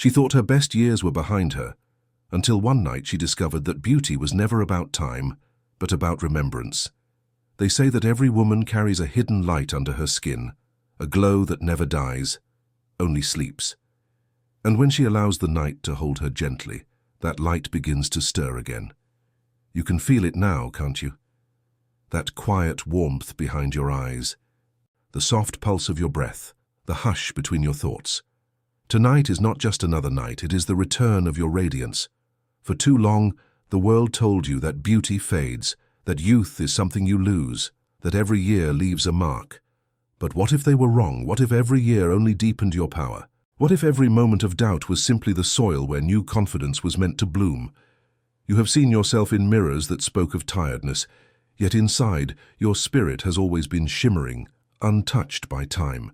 She thought her best years were behind her, until one night she discovered that beauty was never about time, but about remembrance. They say that every woman carries a hidden light under her skin, a glow that never dies, only sleeps. And when she allows the night to hold her gently, that light begins to stir again. You can feel it now, can't you? That quiet warmth behind your eyes, the soft pulse of your breath, the hush between your thoughts. Tonight is not just another night, it is the return of your radiance. For too long, the world told you that beauty fades, that youth is something you lose, that every year leaves a mark. But what if they were wrong? What if every year only deepened your power? What if every moment of doubt was simply the soil where new confidence was meant to bloom? You have seen yourself in mirrors that spoke of tiredness, yet inside, your spirit has always been shimmering, untouched by time.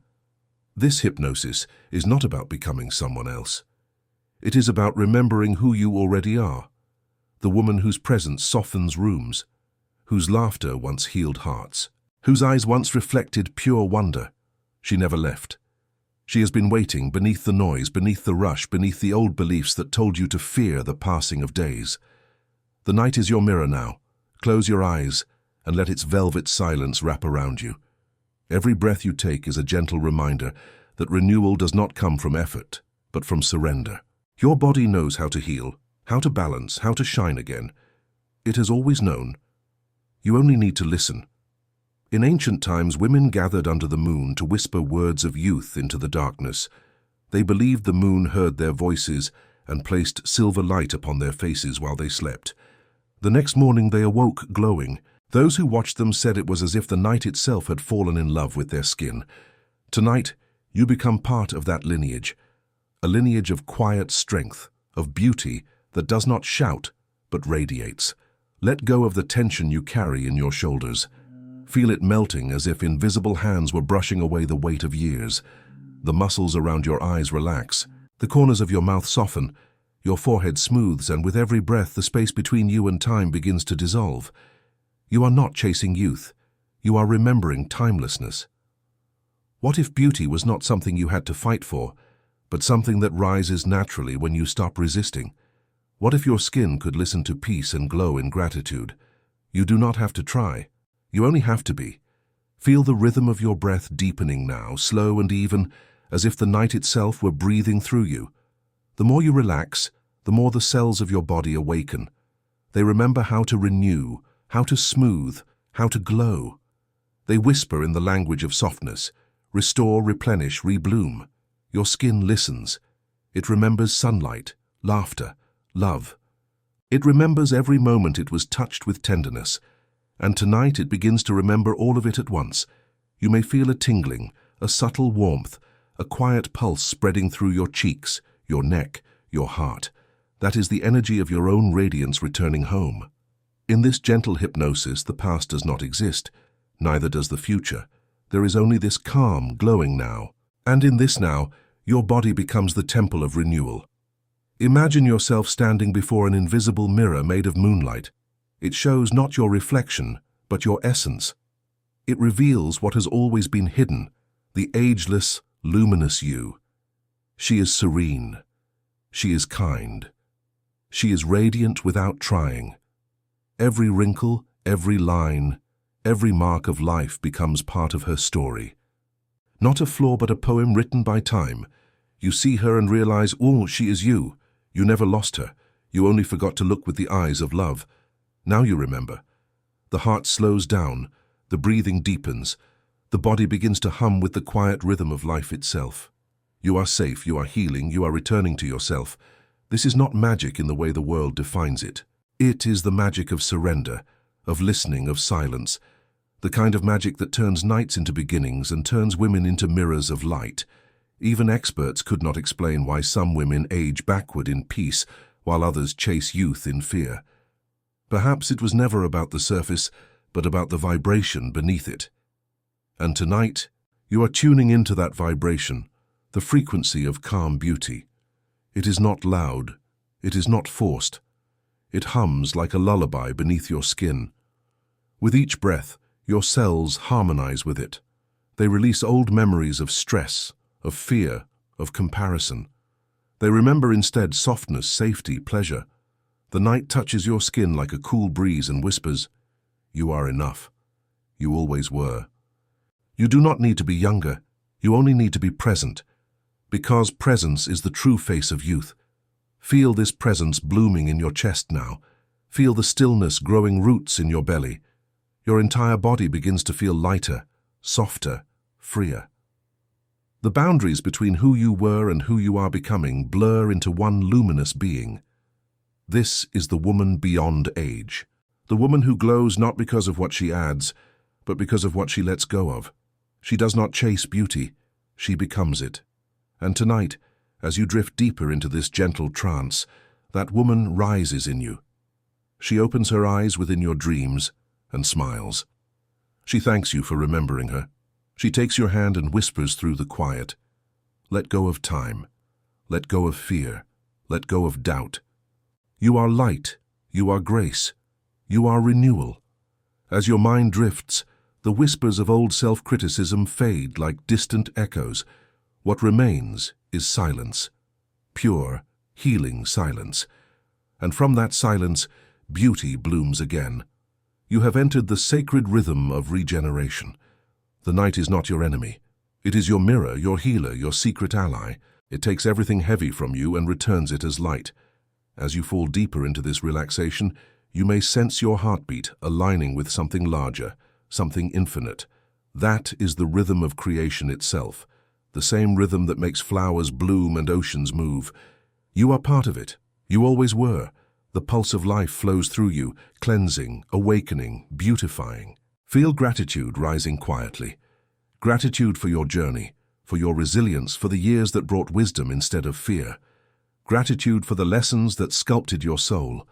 This hypnosis is not about becoming someone else. It is about remembering who you already are, the woman whose presence softens rooms, whose laughter once healed hearts, whose eyes once reflected pure wonder. She never left. She has been waiting beneath the noise, beneath the rush, beneath the old beliefs that told you to fear the passing of days. The night is your mirror now. Close your eyes and let its velvet silence wrap around you. Every breath you take is a gentle reminder that renewal does not come from effort, but from surrender. Your body knows how to heal, how to balance, how to shine again. It has always known. You only need to listen. In ancient times, women gathered under the moon to whisper words of youth into the darkness. They believed the moon heard their voices and placed silver light upon their faces while they slept. The next morning they awoke glowing. Those who watched them said it was as if the night itself had fallen in love with their skin. Tonight, you become part of that lineage, a lineage of quiet strength, of beauty that does not shout, but radiates. Let go of the tension you carry in your shoulders. Feel it melting as if invisible hands were brushing away the weight of years. The muscles around your eyes relax, the corners of your mouth soften, your forehead smooths, and with every breath the space between you and time begins to dissolve. You are not chasing youth. You are remembering timelessness. What if beauty was not something you had to fight for, but something that rises naturally when you stop resisting? What if your skin could listen to peace and glow in gratitude? You do not have to try. You only have to be. Feel the rhythm of your breath deepening now, slow and even, as if the night itself were breathing through you. The more you relax, the more the cells of your body awaken. They remember how to renew, how to smooth, how to glow. They whisper in the language of softness, restore, replenish, rebloom. Your skin listens. It remembers sunlight, laughter, love. It remembers every moment it was touched with tenderness, and tonight it begins to remember all of it at once. You may feel a tingling, a subtle warmth, a quiet pulse spreading through your cheeks, your neck, your heart. That is the energy of your own radiance returning home. In this gentle hypnosis, the past does not exist, neither does the future. There is only this calm, glowing now. And in this now, your body becomes the temple of renewal. Imagine yourself standing before an invisible mirror made of moonlight. It shows not your reflection, but your essence. It reveals what has always been hidden, the ageless, luminous you. She is serene. She is kind. She is radiant without trying. Every wrinkle, every line, every mark of life becomes part of her story. Not a flaw, but a poem written by time. You see her and realize, oh, she is you. You never lost her. You only forgot to look with the eyes of love. Now you remember. The heart slows down, the breathing deepens, the body begins to hum with the quiet rhythm of life itself. You are safe, you are healing, you are returning to yourself. This is not magic in the way the world defines it. It is the magic of surrender, of listening, of silence, the kind of magic that turns nights into beginnings and turns women into mirrors of light. Even experts could not explain why some women age backward in peace while others chase youth in fear. Perhaps it was never about the surface, but about the vibration beneath it. And tonight, you are tuning into that vibration, the frequency of calm beauty. It is not loud, it is not forced. It hums like a lullaby beneath your skin. With each breath, your cells harmonize with it. They release old memories of stress, of fear, of comparison. They remember instead softness, safety, pleasure. The night touches your skin like a cool breeze and whispers, "You are enough. You always were." You do not need to be younger. You only need to be present, because presence is the true face of youth. Feel this presence blooming in your chest now. Feel the stillness growing roots in your belly. Your entire body begins to feel lighter, softer, freer. The boundaries between who you were and who you are becoming blur into one luminous being. This is the woman beyond age. The woman who glows not because of what she adds, but because of what she lets go of. She does not chase beauty, she becomes it. And tonight, as you drift deeper into this gentle trance, that woman rises in you. She opens her eyes within your dreams and smiles. She thanks you for remembering her. She takes your hand and whispers through the quiet. Let go of time. Let go of fear. Let go of doubt. You are light. You are grace. You are renewal. As your mind drifts, the whispers of old self-criticism fade like distant echoes. What remains is silence. Pure, healing silence. And from that silence, beauty blooms again. You have entered the sacred rhythm of regeneration. The night is not your enemy. It is your mirror, your healer, your secret ally. It takes everything heavy from you and returns it as light. As you fall deeper into this relaxation, you may sense your heartbeat aligning with something larger, something infinite. That is the rhythm of creation itself, the same rhythm that makes flowers bloom and oceans move. You are part of it. You always were. The pulse of life flows through you, cleansing, awakening, beautifying. Feel gratitude rising quietly. Gratitude for your journey, for your resilience, for the years that brought wisdom instead of fear. Gratitude for the lessons that sculpted your soul.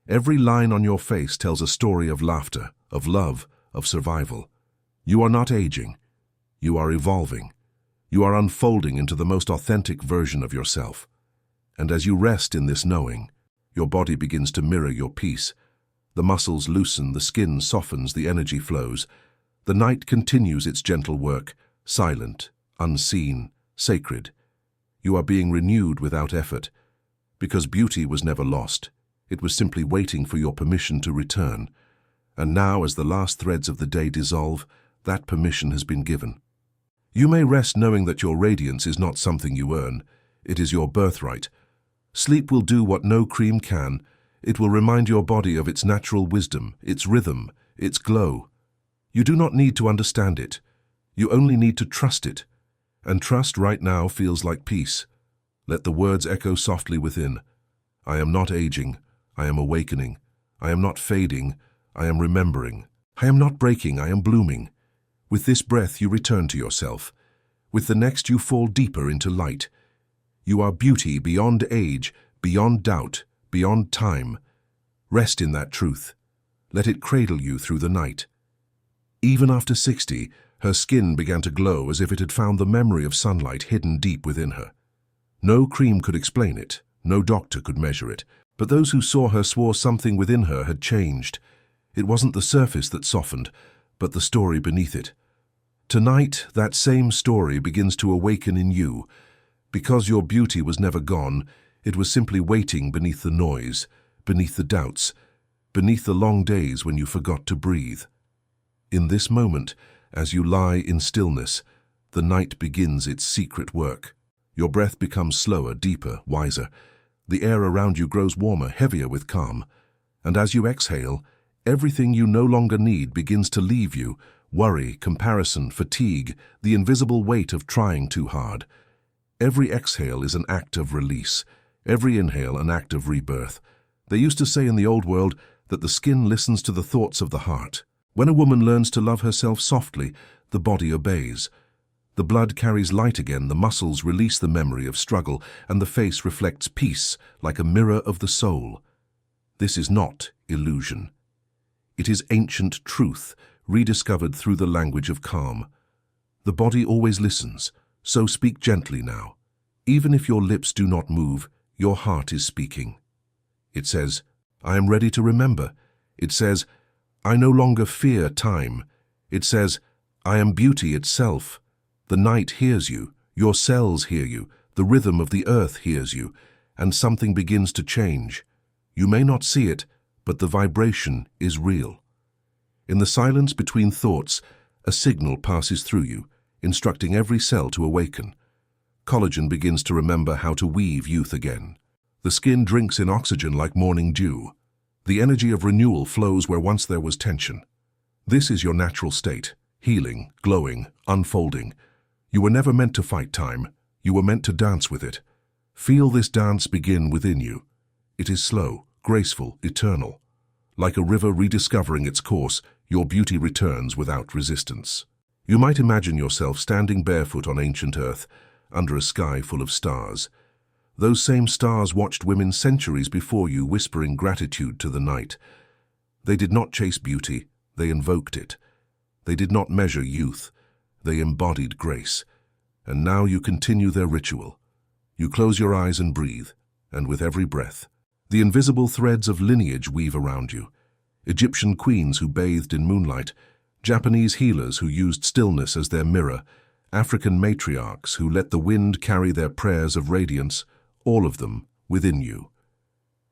Every line on your face tells a story of laughter, of love, of survival. You are not aging. You are evolving. You are unfolding into the most authentic version of yourself. And as you rest in this knowing, your body begins to mirror your peace. The muscles loosen, the skin softens, the energy flows. The night continues its gentle work, silent, unseen, sacred. You are being renewed without effort, because beauty was never lost. It was simply waiting for your permission to return. And now, as the last threads of the day dissolve, that permission has been given. You may rest knowing that your radiance is not something you earn. It is your birthright. Sleep will do what no cream can. It will remind your body of its natural wisdom, its rhythm, its glow. You do not need to understand it. You only need to trust it. And trust right now feels like peace. Let the words echo softly within. I am not aging. I am awakening. I am not fading. I am remembering. I am not breaking. I am blooming. With this breath you return to yourself. With the next you fall deeper into light. You are beauty beyond age, beyond doubt, beyond time. Rest in that truth. Let it cradle you through the night. Even after 60, her skin began to glow as if it had found the memory of sunlight hidden deep within her. No cream could explain it, no doctor could measure it, but those who saw her swore something within her had changed. It wasn't the surface that softened, but the story beneath it. Tonight, that same story begins to awaken in you. Because your beauty was never gone, it was simply waiting beneath the noise, beneath the doubts, beneath the long days when you forgot to breathe. In this moment, as you lie in stillness, the night begins its secret work. Your breath becomes slower, deeper, wiser. The air around you grows warmer, heavier with calm. And as you exhale, everything you no longer need begins to leave you. Worry, comparison, fatigue, the invisible weight of trying too hard. Every exhale is an act of release. Every inhale an act of rebirth. They used to say in the old world that the skin listens to the thoughts of the heart. When a woman learns to love herself softly, the body obeys. The blood carries light again, the muscles release the memory of struggle, and the face reflects peace like a mirror of the soul. This is not illusion. It is ancient truth, rediscovered through the language of calm. The body always listens, so speak gently now. Even if your lips do not move, your heart is speaking. It says, I am ready to remember. It says, I no longer fear time. It says, I am beauty itself. The night hears you. Your cells hear you. The rhythm of the earth hears you, and something begins to change. You may not see it, but the vibration is real. In the silence between thoughts, a signal passes through you, instructing every cell to awaken. Collagen begins to remember how to weave youth again. The skin drinks in oxygen like morning dew. The energy of renewal flows where once there was tension. This is your natural state, healing, glowing, unfolding. You were never meant to fight time. You were meant to dance with it. Feel this dance begin within you. It is slow, graceful, eternal. Like a river rediscovering its course, your beauty returns without resistance. You might imagine yourself standing barefoot on ancient earth, under a sky full of stars. Those same stars watched women centuries before you, whispering gratitude to the night. They did not chase beauty, they invoked it. They did not measure youth, they embodied grace. And now you continue their ritual. You close your eyes and breathe, and with every breath, the invisible threads of lineage weave around you. Egyptian queens who bathed in moonlight, Japanese healers who used stillness as their mirror, African matriarchs who let the wind carry their prayers of radiance, all of them within you.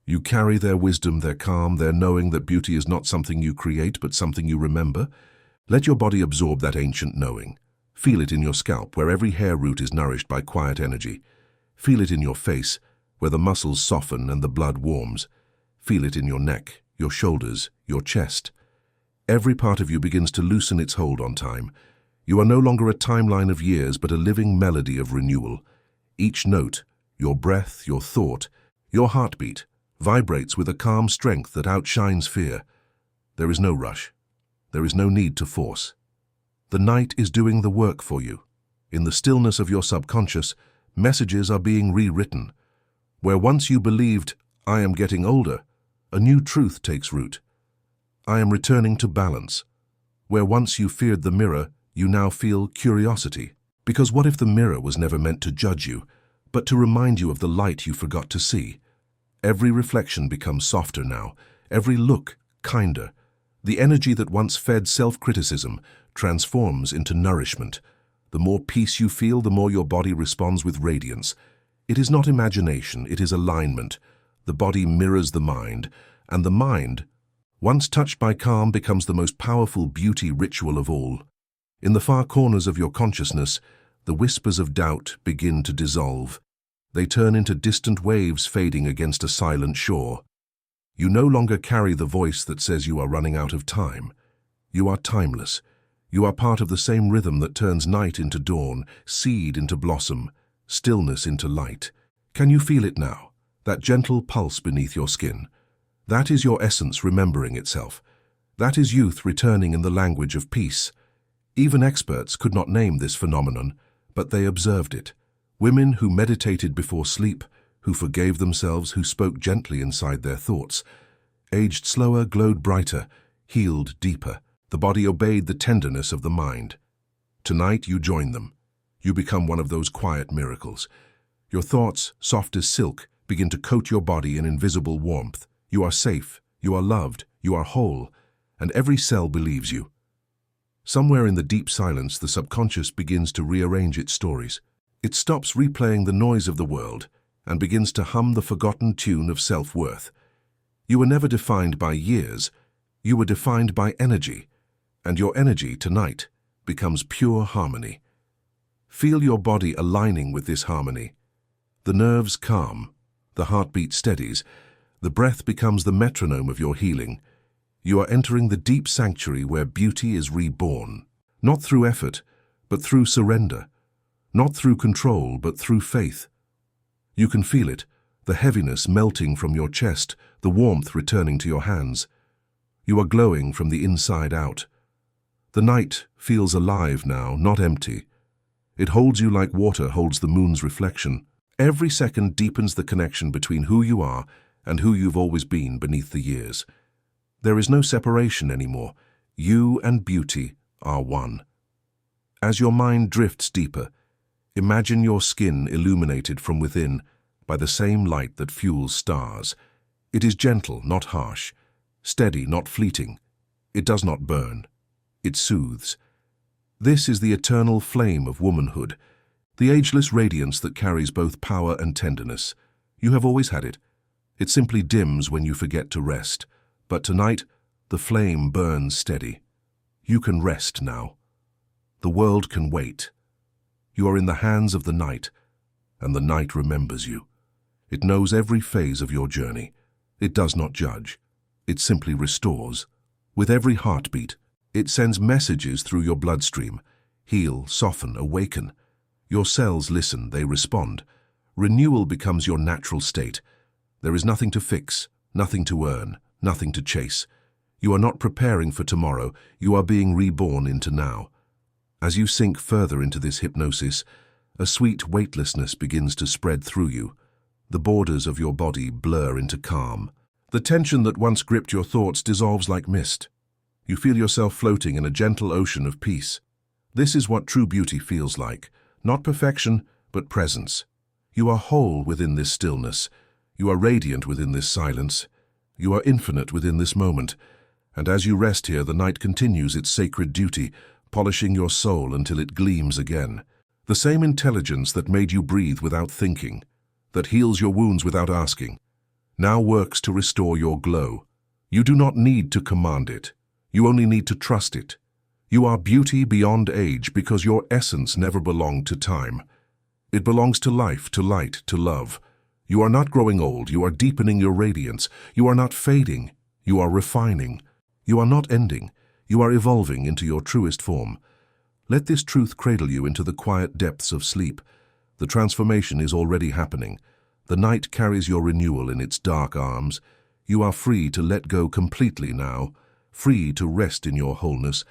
You carry their wisdom, their calm, their knowing that beauty is not something you create but something you remember. Let your body absorb that ancient knowing. Feel it in your scalp, where every hair root is nourished by quiet energy. Feel it in your face, where the muscles soften and the blood warms. Feel it in your neck, your shoulders, your chest. Every part of you begins to loosen its hold on time. You are no longer a timeline of years, but a living melody of renewal. Each note, your breath, your thought, your heartbeat, vibrates with a calm strength that outshines fear. There is no rush. There is no need to force. The night is doing the work for you. In the stillness of your subconscious, messages are being rewritten. Where once you believed, "I am getting older," a new truth takes root. "I am returning to balance." Where once you feared the mirror, you now feel curiosity. Because what if the mirror was never meant to judge you, but to remind you of the light you forgot to see? Every reflection becomes softer now, every look kinder. The energy that once fed self-criticism transforms into nourishment. The more peace you feel, the more your body responds with radiance. It is not imagination, it is alignment. The body mirrors the mind, and the mind, once touched by calm, becomes the most powerful beauty ritual of all. In the far corners of your consciousness, the whispers of doubt begin to dissolve. They turn into distant waves fading against a silent shore. You no longer carry the voice that says you are running out of time. You are timeless. You are part of the same rhythm that turns night into dawn, seed into blossom, stillness into light. Can you feel it now? That gentle pulse beneath your skin. That is your essence remembering itself. That is youth returning in the language of peace. Even experts could not name this phenomenon, but they observed it. Women who meditated before sleep, who forgave themselves, who spoke gently inside their thoughts, aged slower, glowed brighter, healed deeper. The body obeyed the tenderness of the mind. Tonight you join them. You become one of those quiet miracles. Your thoughts, soft as silk, begin to coat your body in invisible warmth. You are safe, you are loved, you are whole, and every cell believes you. Somewhere in the deep silence, the subconscious begins to rearrange its stories. It stops replaying the noise of the world and begins to hum the forgotten tune of self-worth. You were never defined by years, you were defined by energy, and your energy tonight becomes pure harmony. Feel your body aligning with this harmony. The nerves calm, the heartbeat steadies, the breath becomes the metronome of your healing. You are entering the deep sanctuary where beauty is reborn, not through effort, but through surrender, not through control, but through faith. You can feel it, the heaviness melting from your chest, the warmth returning to your hands. You are glowing from the inside out. The night feels alive now, not empty. It holds you like water holds the moon's reflection. Every second deepens the connection between who you are and who you've always been beneath the years. There is no separation anymore. You and beauty are one. As your mind drifts deeper, imagine your skin illuminated from within by the same light that fuels stars. It is gentle, not harsh, steady, not fleeting. It does not burn. It soothes. This is the eternal flame of womanhood. The ageless radiance that carries both power and tenderness. You have always had it. It simply dims when you forget to rest. But tonight, the flame burns steady. You can rest now. The world can wait. You are in the hands of the night, and the night remembers you. It knows every phase of your journey. It does not judge. It simply restores. With every heartbeat, it sends messages through your bloodstream. Heal, soften, awaken. Your cells listen, they respond. Renewal becomes your natural state. There is nothing to fix, nothing to earn, nothing to chase. You are not preparing for tomorrow, you are being reborn into now. As you sink further into this hypnosis, a sweet weightlessness begins to spread through you. The borders of your body blur into calm. The tension that once gripped your thoughts dissolves like mist. You feel yourself floating in a gentle ocean of peace. This is what true beauty feels like. Not perfection, but presence. You are whole within this stillness. You are radiant within this silence. You are infinite within this moment. And as you rest here, the night continues its sacred duty, polishing your soul until it gleams again. The same intelligence that made you breathe without thinking, that heals your wounds without asking, now works to restore your glow. You do not need to command it. You only need to trust it. You are beauty beyond age because your essence never belonged to time. It belongs to life, to light, to love. You are not growing old, you are deepening your radiance. You are not fading, you are refining. You are not ending, you are evolving into your truest form. Let this truth cradle you into the quiet depths of sleep. The transformation is already happening. The night carries your renewal in its dark arms. You are free to let go completely now, free to rest in your wholeness,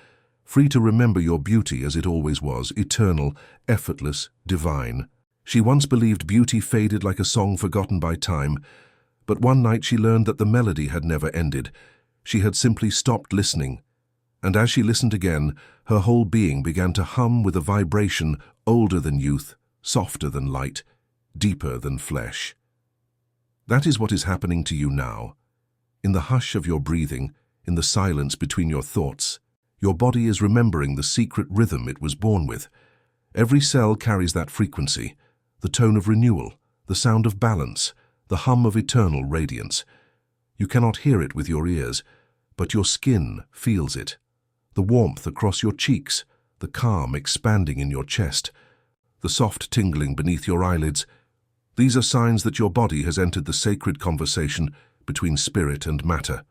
free to remember your beauty as it always was, eternal, effortless, divine. She once believed beauty faded like a song forgotten by time, but one night she learned that the melody had never ended. She had simply stopped listening. And as she listened again, her whole being began to hum with a vibration older than youth, softer than light, deeper than flesh. That is what is happening to you now. In the hush of your breathing, in the silence between your thoughts, your body is remembering the secret rhythm it was born with. Every cell carries that frequency, the tone of renewal, the sound of balance, the hum of eternal radiance. You cannot hear it with your ears, but your skin feels it. The warmth across your cheeks, the calm expanding in your chest, the soft tingling beneath your eyelids. These are signs that your body has entered the sacred conversation between spirit and matter.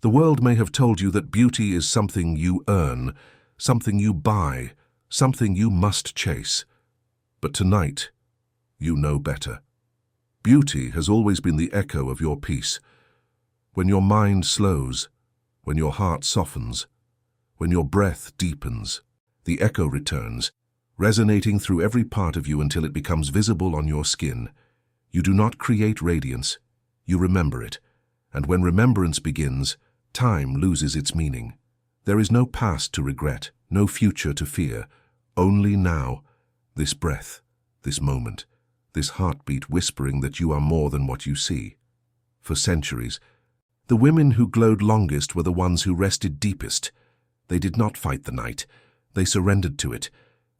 The world may have told you that beauty is something you earn, something you buy, something you must chase. But tonight, you know better. Beauty has always been the echo of your peace. When your mind slows, when your heart softens, when your breath deepens, the echo returns, resonating through every part of you until it becomes visible on your skin. You do not create radiance, you remember it. And when remembrance begins, time loses its meaning. There is no past to regret, no future to fear, only now, this breath, this moment, this heartbeat whispering that you are more than what you see. For centuries, the women who glowed longest were the ones who rested deepest. They did not fight the night. They surrendered to it.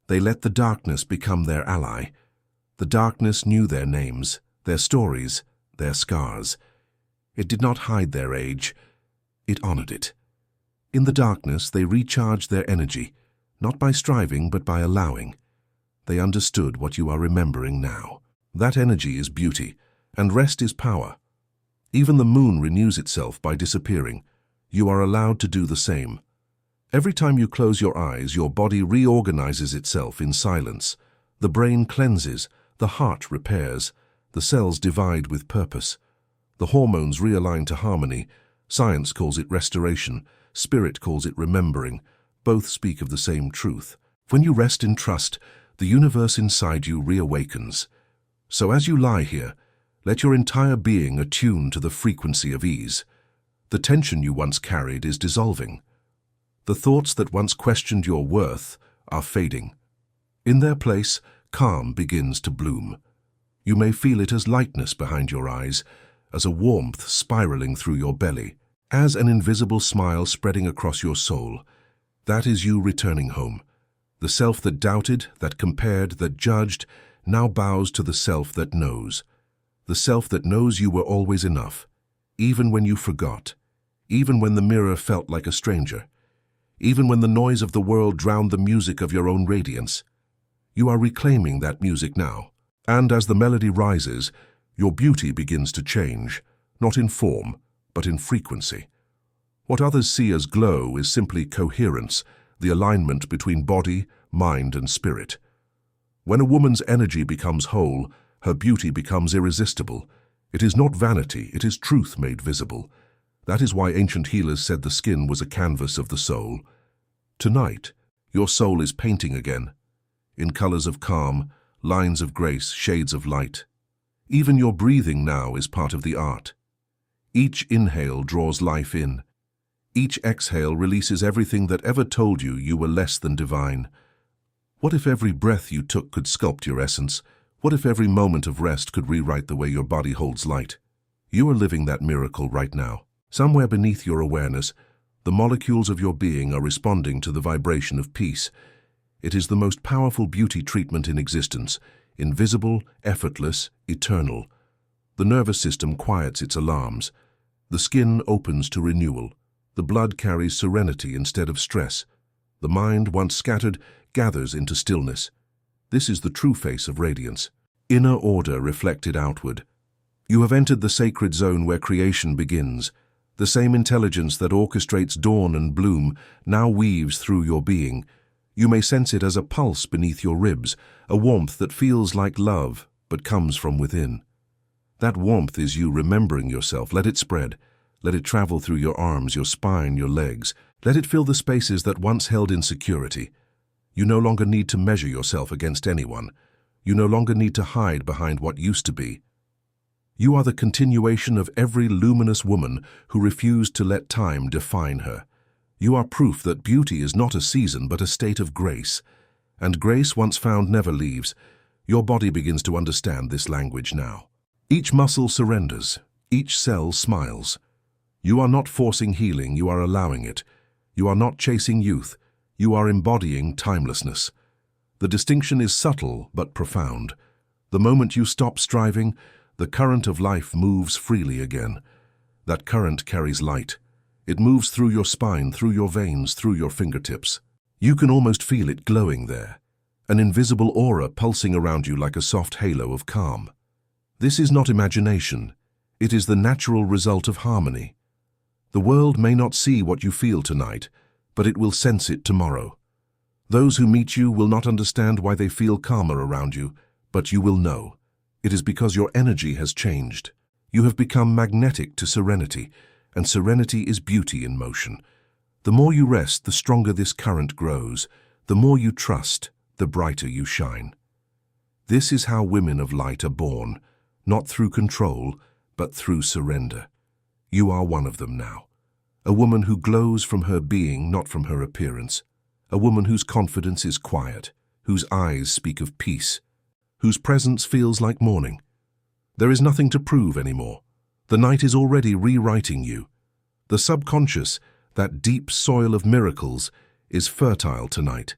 They let the darkness become their ally. The darkness knew their names, their stories, their scars. It did not hide their age. It honored it. In the darkness, they recharged their energy, not by striving, but by allowing. They understood what you are remembering now. That energy is beauty, and rest is power. Even the moon renews itself by disappearing. You are allowed to do the same. Every time you close your eyes, your body reorganizes itself in silence. The brain cleanses, the heart repairs, the cells divide with purpose. The hormones realign to harmony. Science calls it restoration. Spirit calls it remembering. Both speak of the same truth. When you rest in trust, the universe inside you reawakens. So as you lie here, let your entire being attune to the frequency of ease. The tension you once carried is dissolving. The thoughts that once questioned your worth are fading. In their place, calm begins to bloom. You may feel it as lightness behind your eyes, as a warmth spiraling through your belly, as an invisible smile spreading across your soul. That is you returning home. The self that doubted, that compared, that judged, now bows to the self that knows. The self that knows you were always enough, even when you forgot, even when the mirror felt like a stranger, even when the noise of the world drowned the music of your own radiance. You are reclaiming that music now. And as the melody rises, your beauty begins to change, not in form, but in frequency. What others see as glow is simply coherence, the alignment between body, mind, and spirit. When a woman's energy becomes whole, her beauty becomes irresistible. It is not vanity, it is truth made visible. That is why ancient healers said the skin was a canvas of the soul. Tonight, your soul is painting again, in colors of calm, lines of grace, shades of light. Even your breathing now is part of the art. Each inhale draws life in. Each exhale releases everything that ever told you you were less than divine. What if every breath you took could sculpt your essence? What if every moment of rest could rewrite the way your body holds light? You are living that miracle right now. Somewhere beneath your awareness, the molecules of your being are responding to the vibration of peace. It is the most powerful beauty treatment in existence, invisible, effortless, eternal. The nervous system quiets its alarms. The skin opens to renewal. The blood carries serenity instead of stress. The mind, once scattered, gathers into stillness. This is the true face of radiance. Inner order reflected outward. You have entered the sacred zone where creation begins. The same intelligence that orchestrates dawn and bloom now weaves through your being. You may sense it as a pulse beneath your ribs, a warmth that feels like love, but comes from within. That warmth is you remembering yourself. Let it spread. Let it travel through your arms, your spine, your legs. Let it fill the spaces that once held insecurity. You no longer need to measure yourself against anyone. You no longer need to hide behind what used to be. You are the continuation of every luminous woman who refused to let time define her. You are proof that beauty is not a season but a state of grace. And grace, once found, never leaves. Your body begins to understand this language now. Each muscle surrenders. Each cell smiles. You are not forcing healing, you are allowing it. You are not chasing youth, you are embodying timelessness. The distinction is subtle but profound. The moment you stop striving, the current of life moves freely again. That current carries light. It moves through your spine, through your veins, through your fingertips. You can almost feel it glowing there, an invisible aura pulsing around you like a soft halo of calm. This is not imagination. It is the natural result of harmony. The world may not see what you feel tonight, but it will sense it tomorrow. Those who meet you will not understand why they feel calmer around you, but you will know. It is because your energy has changed. You have become magnetic to serenity, and serenity is beauty in motion. The more you rest, the stronger this current grows. The more you trust, the brighter you shine. This is how women of light are born, not through control, but through surrender. You are one of them now. A woman who glows from her being, not from her appearance. A woman whose confidence is quiet, whose eyes speak of peace, whose presence feels like morning. There is nothing to prove anymore. The night is already rewriting you. The subconscious, that deep soil of miracles, is fertile tonight.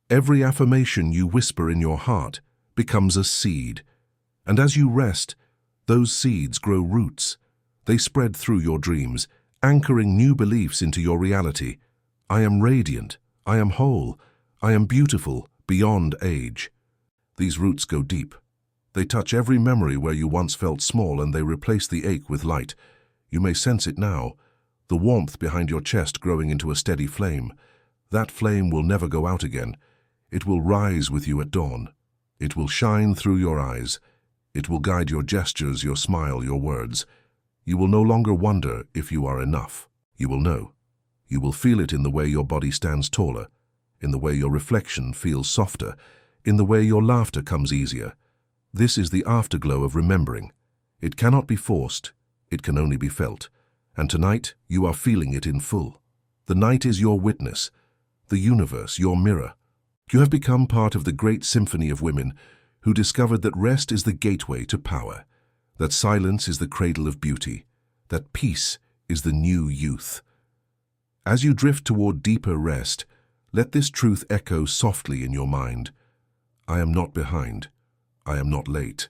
Every affirmation you whisper in your heart becomes a seed. And as you rest, those seeds grow roots. They spread through your dreams, anchoring new beliefs into your reality. I am radiant. I am whole. I am beautiful, beyond age. These roots go deep. They touch every memory where you once felt small, and they replace the ache with light. You may sense it now, the warmth behind your chest growing into a steady flame. That flame will never go out again. It will rise with you at dawn. It will shine through your eyes. It will guide your gestures, your smile, your words. You will no longer wonder if you are enough. You will know. You will feel it in the way your body stands taller, in the way your reflection feels softer, in the way your laughter comes easier. This is the afterglow of remembering. It cannot be forced. It can only be felt. And tonight, you are feeling it in full. The night is your witness, the universe your mirror. You have become part of the great symphony of women who discovered that rest is the gateway to power, that silence is the cradle of beauty, that peace is the new youth. As you drift toward deeper rest, Let this truth echo softly in your mind. I am not behind. I am not late.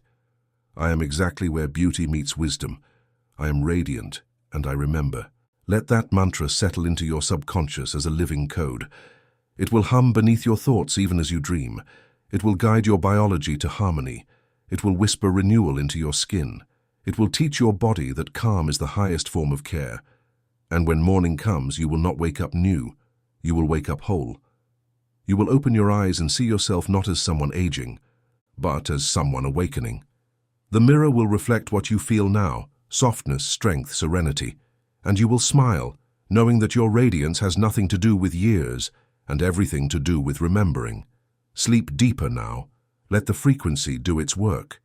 I am exactly where beauty meets wisdom. I am radiant, and I remember. Let that mantra settle into your subconscious as a living code. It will hum beneath your thoughts even as you dream. It will guide your biology to harmony. It will whisper renewal into your skin. It will teach your body that calm is the highest form of care. And when morning comes, you will not wake up new. You will wake up whole. You will open your eyes and see yourself not as someone aging, but as someone awakening. The mirror will reflect what you feel now, softness, strength, serenity, and you will smile, knowing that your radiance has nothing to do with years and everything to do with remembering. Sleep deeper now. Let the frequency do its work.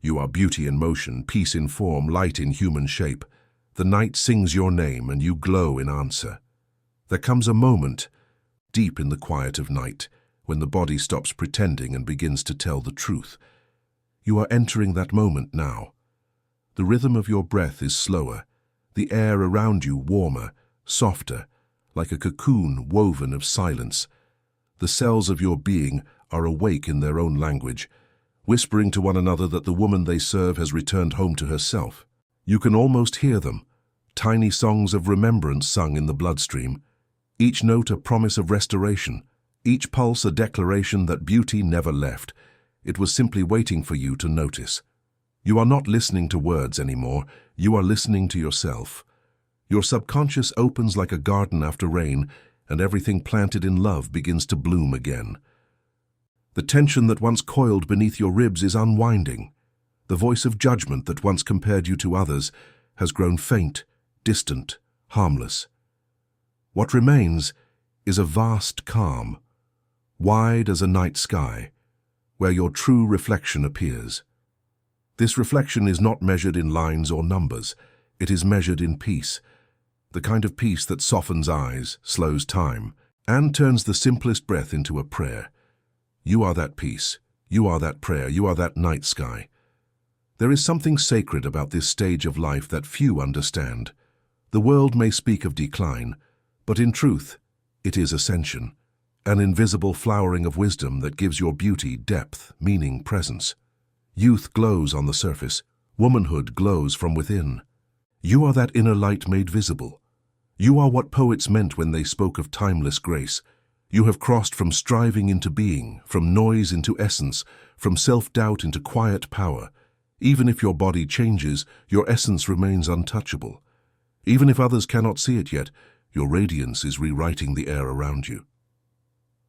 You are beauty in motion, peace in form, light in human shape. The night sings your name and you glow in answer. There comes a moment, deep in the quiet of night, when the body stops pretending and begins to tell the truth. You are entering that moment now. The rhythm of your breath is slower, the air around you warmer, softer, like a cocoon woven of silence. The cells of your being are awake in their own language, whispering to one another that the woman they serve has returned home to herself. You can almost hear them, tiny songs of remembrance sung in the bloodstream, each note a promise of restoration, each pulse a declaration that beauty never left. It was simply waiting for you to notice. You are not listening to words anymore, you are listening to yourself. Your subconscious opens like a garden after rain, and everything planted in love begins to bloom again. The tension that once coiled beneath your ribs is unwinding. The voice of judgment that once compared you to others has grown faint, distant, harmless. What remains is a vast calm, wide as a night sky, where your true reflection appears. This reflection is not measured in lines or numbers. It is measured in peace, the kind of peace that softens eyes, slows time, and turns the simplest breath into a prayer. You are that peace. You are that prayer. You are that night sky. There is something sacred about this stage of life that few understand. The world may speak of decline, but in truth, it is ascension, an invisible flowering of wisdom that gives your beauty depth, meaning, presence. Youth glows on the surface. Womanhood glows from within. You are that inner light made visible. You are what poets meant when they spoke of timeless grace. You have crossed from striving into being, from noise into essence, from self-doubt into quiet power. Even if your body changes, your essence remains untouchable. Even if others cannot see it yet, your radiance is rewriting the air around you.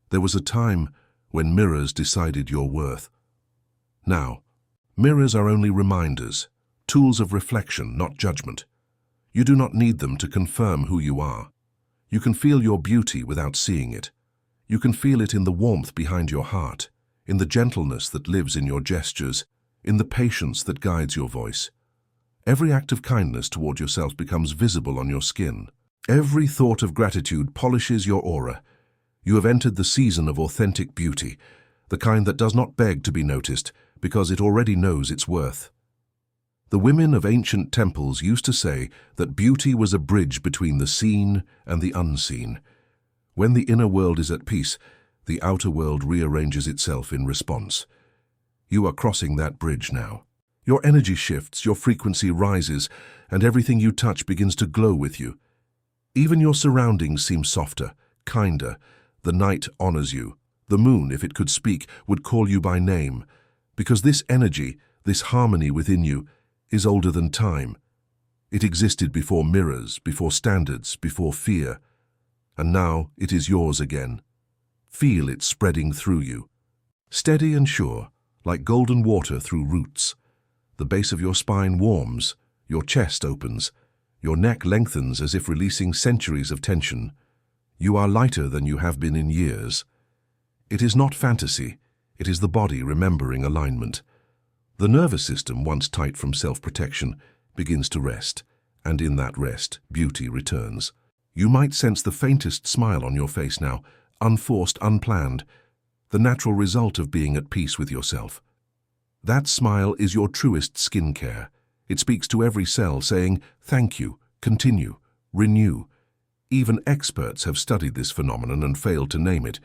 There was a time when mirrors decided your worth. Now, mirrors are only reminders, tools of reflection, not judgment. You do not need them to confirm who you are. You can feel your beauty without seeing it. You can feel it in the warmth behind your heart, in the gentleness that lives in your gestures, in the patience that guides your voice. Every act of kindness toward yourself becomes visible on your skin. Every thought of gratitude polishes your aura. You have entered the season of authentic beauty, the kind that does not beg to be noticed because it already knows its worth. The women of ancient temples used to say that beauty was a bridge between the seen and the unseen. When the inner world is at peace, the outer world rearranges itself in response. You are crossing that bridge now. Your energy shifts, your frequency rises, and everything you touch begins to glow with you. Even your surroundings seem softer, kinder. The night honors you. The moon, if it could speak, would call you by name, because this energy, this harmony within you, is older than time. It existed before mirrors, before standards, before fear. And now it is yours again. Feel it spreading through you. Steady and sure, like golden water through roots. The base of your spine warms, your chest opens, your neck lengthens as if releasing centuries of tension. You are lighter than you have been in years. It is not fantasy, it is the body remembering alignment. The nervous system, once tight from self-protection, begins to rest, and in that rest, beauty returns. You might sense the faintest smile on your face now, unforced, unplanned, the natural result of being at peace with yourself. That smile is your truest skincare. It speaks to every cell, saying, thank you, continue, renew. Even experts have studied this phenomenon and failed to name it.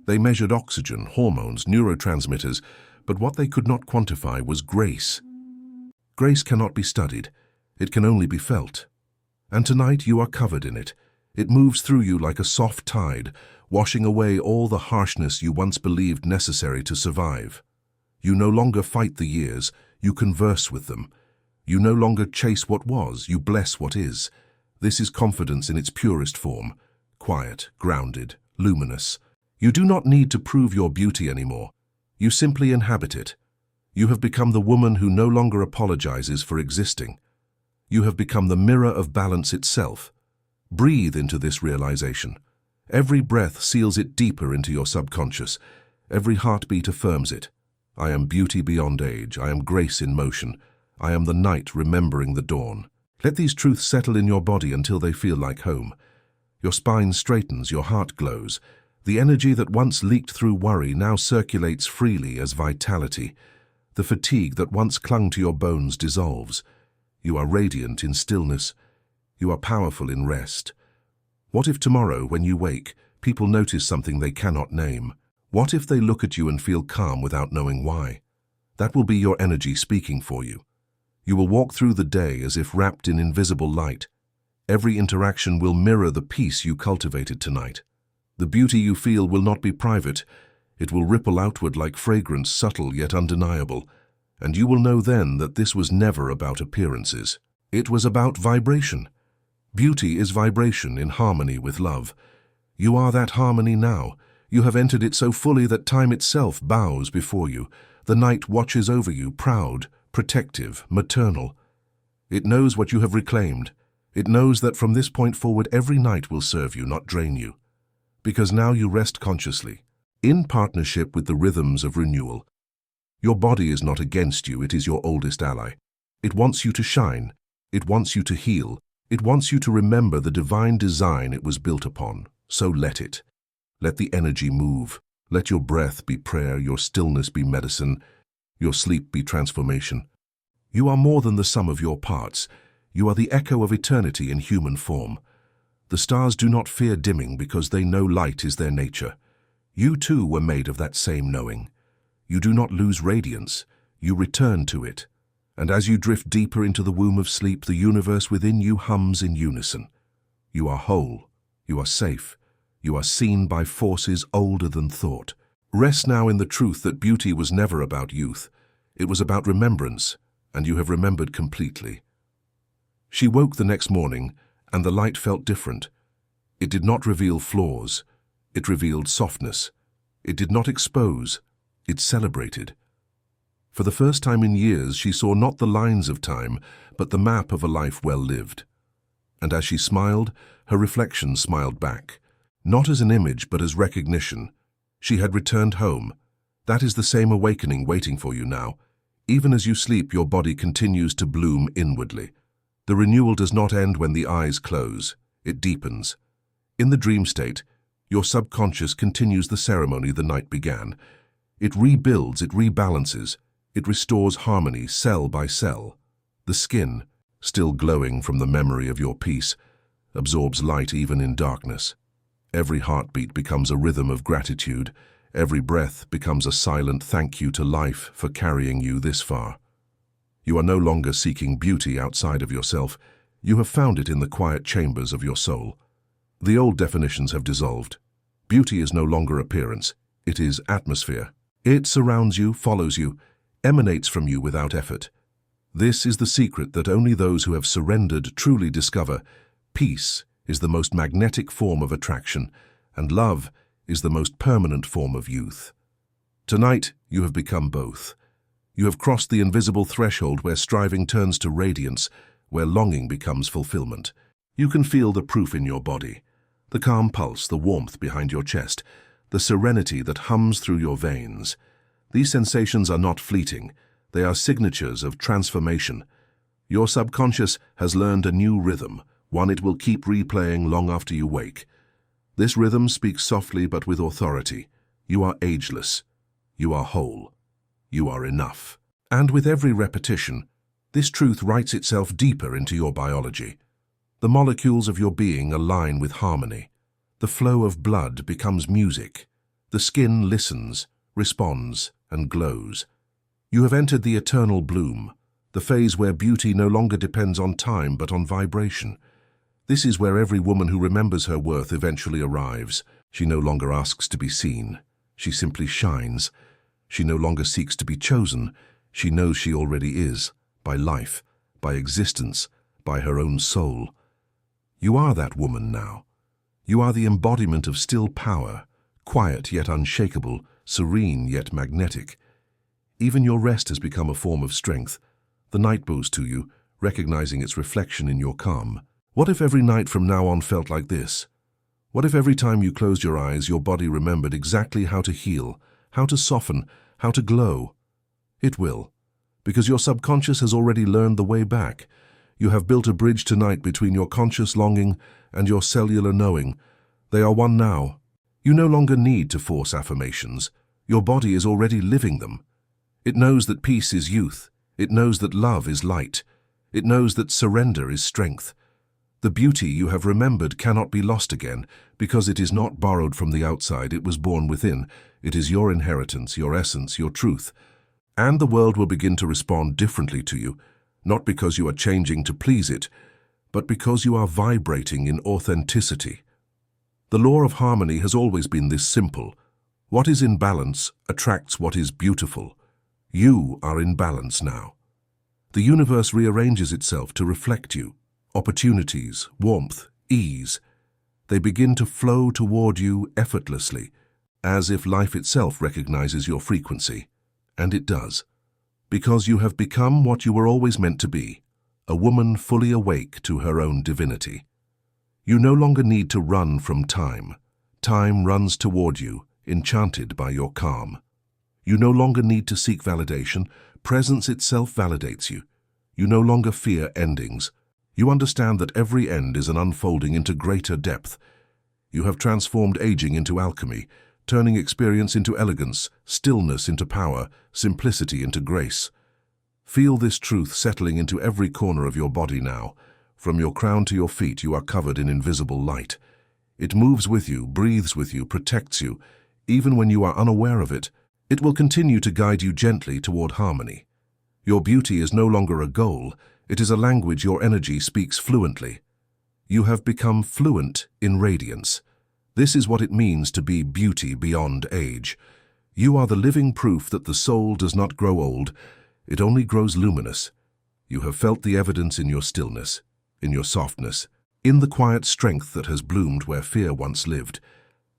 They measured oxygen, hormones, neurotransmitters, but what they could not quantify was grace. Grace cannot be studied. It can only be felt. And tonight you are covered in it. It moves through you like a soft tide, washing away all the harshness you once believed necessary to survive. You no longer fight the years, you converse with them. You no longer chase what was, you bless what is. This is confidence in its purest form, quiet, grounded, luminous. You do not need to prove your beauty anymore. You simply inhabit it. You have become the woman who no longer apologizes for existing. You have become the mirror of balance itself. Breathe into this realization. Every breath seals it deeper into your subconscious. Every heartbeat affirms it. I am beauty beyond age. I am grace in motion. I am the night remembering the dawn. Let these truths settle in your body until they feel like home. Your spine straightens, your heart glows. The energy that once leaked through worry now circulates freely as vitality. The fatigue that once clung to your bones dissolves. You are radiant in stillness. You are powerful in rest. What if tomorrow, when you wake, people notice something they cannot name? What if they look at you and feel calm without knowing why? That will be your energy speaking for you. You will walk through the day as if wrapped in invisible light. Every interaction will mirror the peace you cultivated tonight. The beauty you feel will not be private. It will ripple outward like fragrance, subtle yet undeniable. And you will know then that this was never about appearances. It was about vibration. Beauty is vibration in harmony with love. You are that harmony now. You have entered it so fully that time itself bows before you. The night watches over you, proud, protective, maternal. It knows what you have reclaimed. It knows that from this point forward every night will serve you, not drain you. Because now you rest consciously, in partnership with the rhythms of renewal. Your body is not against you, it is your oldest ally. It wants you to shine. It wants you to heal. It wants you to remember the divine design it was built upon. So let it. Let the energy move. Let your breath be prayer, your stillness be medicine, your sleep be transformation. You are more than the sum of your parts. You are the echo of eternity in human form. The stars do not fear dimming because they know light is their nature. You too were made of that same knowing. You do not lose radiance. You return to it. And as you drift deeper into the womb of sleep, the universe within you hums in unison. You are whole. You are safe. You are seen by forces older than thought. Rest now in the truth that beauty was never about youth. It was about remembrance, and you have remembered completely. She woke the next morning, and the light felt different. It did not reveal flaws. It revealed softness. It did not expose. It celebrated. For the first time in years, she saw not the lines of time, but the map of a life well lived. And as she smiled, her reflection smiled back. Not as an image, but as recognition. She had returned home. That is the same awakening waiting for you now. Even as you sleep, your body continues to bloom inwardly. The renewal does not end when the eyes close. It deepens. In the dream state, your subconscious continues the ceremony the night began. It rebuilds, it rebalances, it restores harmony cell by cell. The skin, still glowing from the memory of your peace, absorbs light even in darkness. Every heartbeat becomes a rhythm of gratitude. Every breath becomes a silent thank you to life for carrying you this far. You are no longer seeking beauty outside of yourself. You have found it in the quiet chambers of your soul. The old definitions have dissolved. Beauty is no longer appearance. It is atmosphere. It surrounds you, follows you, emanates from you without effort. This is the secret that only those who have surrendered truly discover. Peace is the most magnetic form of attraction, and love is the most permanent form of youth. Tonight, you have become both. You have crossed the invisible threshold where striving turns to radiance, where longing becomes fulfillment. You can feel the proof in your body, the calm pulse, the warmth behind your chest, the serenity that hums through your veins. These sensations are not fleeting. They are signatures of transformation. Your subconscious has learned a new rhythm, one it will keep replaying long after you wake. This rhythm speaks softly but with authority. You are ageless. You are whole. You are enough. And with every repetition, this truth writes itself deeper into your biology. The molecules of your being align with harmony. The flow of blood becomes music. The skin listens, responds, and glows. You have entered the eternal bloom, the phase where beauty no longer depends on time but on vibration. This is where every woman who remembers her worth eventually arrives. She no longer asks to be seen. She simply shines. She no longer seeks to be chosen. She knows she already is, by life, by existence, by her own soul. You are that woman now. You are the embodiment of still power, quiet yet unshakable, serene yet magnetic. Even your rest has become a form of strength. The night bows to you, recognizing its reflection in your calm. What if every night from now on felt like this? What if every time you closed your eyes, your body remembered exactly how to heal, how to soften, how to glow? It will, because your subconscious has already learned the way back. You have built a bridge tonight between your conscious longing and your cellular knowing. They are one now. You no longer need to force affirmations. Your body is already living them. It knows that peace is youth. It knows that love is light. It knows that surrender is strength. The beauty you have remembered cannot be lost again, because it is not borrowed from the outside, it was born within. It is your inheritance, your essence, your truth. And the world will begin to respond differently to you, not because you are changing to please it, but because you are vibrating in authenticity. The law of harmony has always been this simple. What is in balance attracts what is beautiful. You are in balance now. The universe rearranges itself to reflect you. Opportunities, warmth, ease. They begin to flow toward you effortlessly, as if life itself recognizes your frequency. And it does. Because you have become what you were always meant to be, a woman fully awake to her own divinity. You no longer need to run from time. Time runs toward you, enchanted by your calm. You no longer need to seek validation. Presence itself validates you. You no longer fear endings. You understand that every end is an unfolding into greater depth. You have transformed aging into alchemy, turning experience into elegance, stillness into power, simplicity into grace. Feel this truth settling into every corner of your body now. From your crown to your feet, you are covered in invisible light. It moves with you, breathes with you, protects you. Even when you are unaware of it, it will continue to guide you gently toward harmony. Your beauty is no longer a goal. It is a language your energy speaks fluently. You have become fluent in radiance. This is what it means to be beauty beyond age. You are the living proof that the soul does not grow old. It only grows luminous. You have felt the evidence in your stillness, in your softness, in the quiet strength that has bloomed where fear once lived.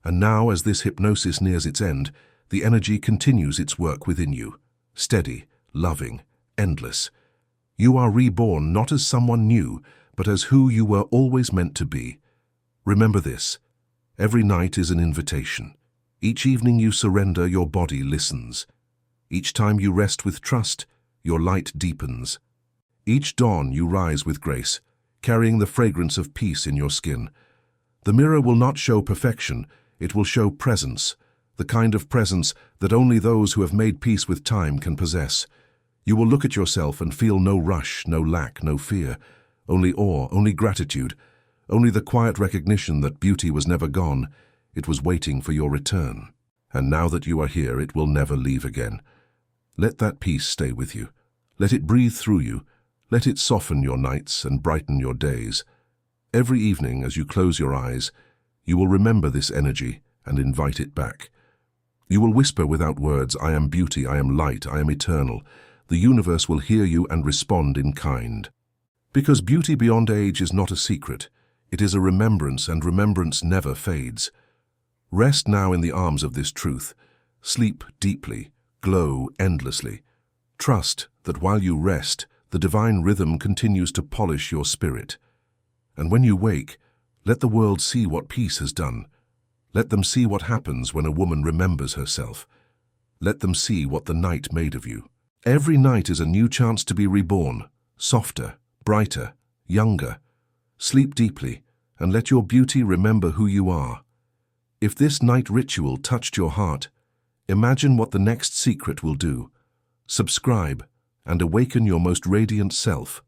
And now, as this hypnosis nears its end, the energy continues its work within you, steady, loving, endless. You are reborn not as someone new, but as who you were always meant to be. Remember this. Every night is an invitation. Each evening you surrender, your body listens. Each time you rest with trust, your light deepens. Each dawn you rise with grace, carrying the fragrance of peace in your skin. The mirror will not show perfection, it will show presence, the kind of presence that only those who have made peace with time can possess. You will look at yourself and feel no rush, no lack, no fear, only awe, only gratitude, only the quiet recognition that beauty was never gone, it was waiting for your return. And now that you are here, it will never leave again. Let that peace stay with you. Let it breathe through you. Let it soften your nights and brighten your days. Every evening, as you close your eyes, you will remember this energy and invite it back. You will whisper without words, I am beauty, I am light, I am eternal. The universe will hear you and respond in kind. Because beauty beyond age is not a secret. It is a remembrance, and remembrance never fades. Rest now in the arms of this truth. Sleep deeply, glow endlessly. Trust that while you rest, the divine rhythm continues to polish your spirit. And when you wake, let the world see what peace has done. Let them see what happens when a woman remembers herself. Let them see what the night made of you. Every night is a new chance to be reborn, softer, brighter, younger. Sleep deeply, and let your beauty remember who you are. If this night ritual touched your heart, imagine what the next secret will do. Subscribe and awaken your most radiant self.